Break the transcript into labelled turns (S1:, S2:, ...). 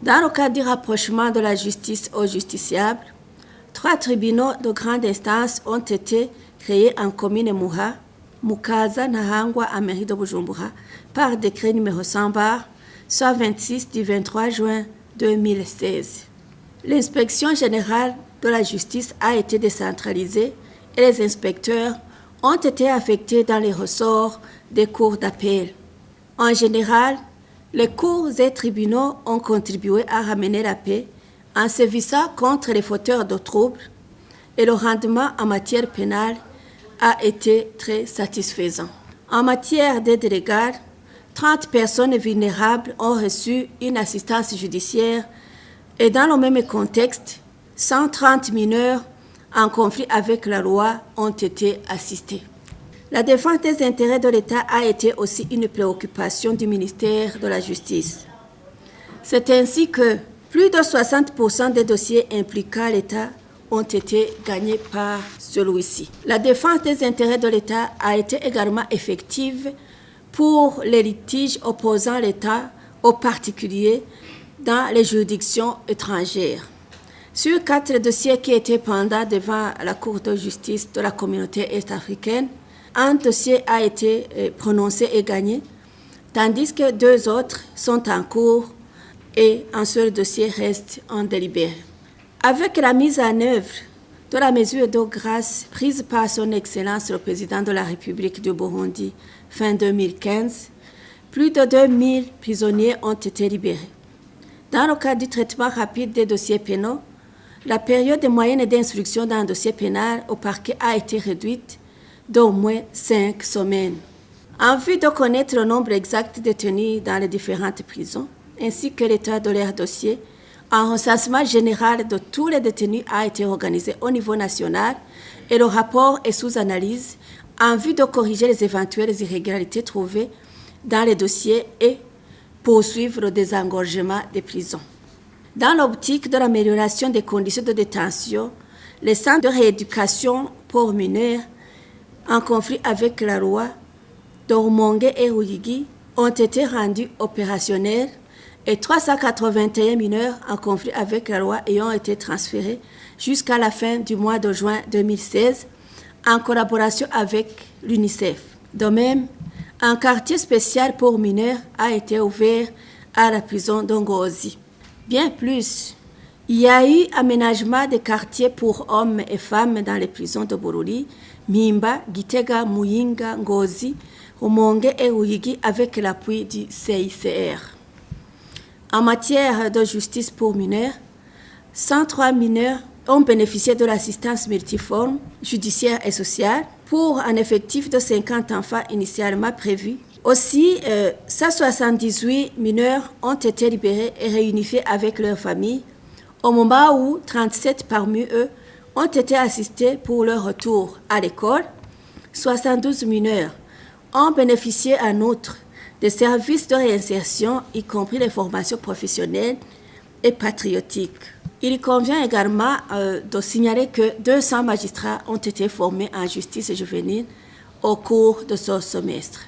S1: Dans le cadre du rapprochement de la justice aux justiciables, 3 tribunaux de grande instance ont été créés en commune Muha, Mukaza, Nahangwa, à mairie de Bujumbura, par décret numéro 100 bar, soit 26 du 23 juin 2016. L'inspection générale de la justice a été décentralisée et les inspecteurs ont été affectés dans les ressorts des cours d'appel. En général, les cours et tribunaux ont contribué à ramener la paix en sévissant contre les fauteurs de troubles et le rendement en matière pénale a été très satisfaisant. En matière d'aide légale, 30 personnes vulnérables ont reçu une assistance judiciaire et dans le même contexte, 130 mineurs en conflit avec la loi ont été assistés. La défense des intérêts de l'État a été aussi une préoccupation du ministère de la Justice. C'est ainsi que plus de 60% des dossiers impliquant l'État ont été gagnés par celui-ci. La défense des intérêts de l'État a été également effective pour les litiges opposant l'État aux particuliers dans les juridictions étrangères. Sur 4 dossiers qui étaient pendants devant la Cour de justice de la communauté est-africaine, un dossier a été prononcé et gagné, tandis que 2 autres sont en cours et un seul dossier reste en délibéré. Avec la mise en œuvre de la mesure de grâce prise par son Excellence le Président de la République du Burundi fin 2015, plus de 2000 prisonniers ont été libérés. Dans le cadre du traitement rapide des dossiers pénaux, la période moyenne d'instruction d'un dossier pénal au parquet a été réduite d'au moins 5 semaines. En vue de connaître le nombre exact de détenus dans les différentes prisons, ainsi que l'état de leurs dossiers, un recensement général de tous les détenus a été organisé au niveau national et le rapport est sous analyse en vue de corriger les éventuelles irrégularités trouvées dans les dossiers et poursuivre le désengorgement des prisons. Dans l'optique de l'amélioration des conditions de détention, les centres de rééducation pour mineurs en conflit avec la loi d'Orumongue et Ruyigi ont été rendus opérationnels et 381 mineurs en conflit avec la loi ayant été transférés jusqu'à la fin du mois de juin 2016 en collaboration avec l'UNICEF. De même, un quartier spécial pour mineurs a été ouvert à la prison d'Ongozi. Bien plus, il y a eu aménagement des quartiers pour hommes et femmes dans les prisons de Bururi, Mimba, Gitega, Muyinga, Ngozi, Rumonge et Ruyigi avec l'appui du CICR. En matière de justice pour mineurs, 103 mineurs ont bénéficié de l'assistance multiforme, judiciaire et sociale pour un effectif de 50 enfants initialement prévus. Aussi, 178 mineurs ont été libérés et réunifiés avec leurs familles, au moment où 37 parmi eux ont été assistés pour leur retour à l'école. 72 mineurs ont bénéficié en outre des services de réinsertion, y compris les formations professionnelles et patriotiques. Il convient également de signaler que 200 magistrats ont été formés en justice juvénile au cours de ce semestre.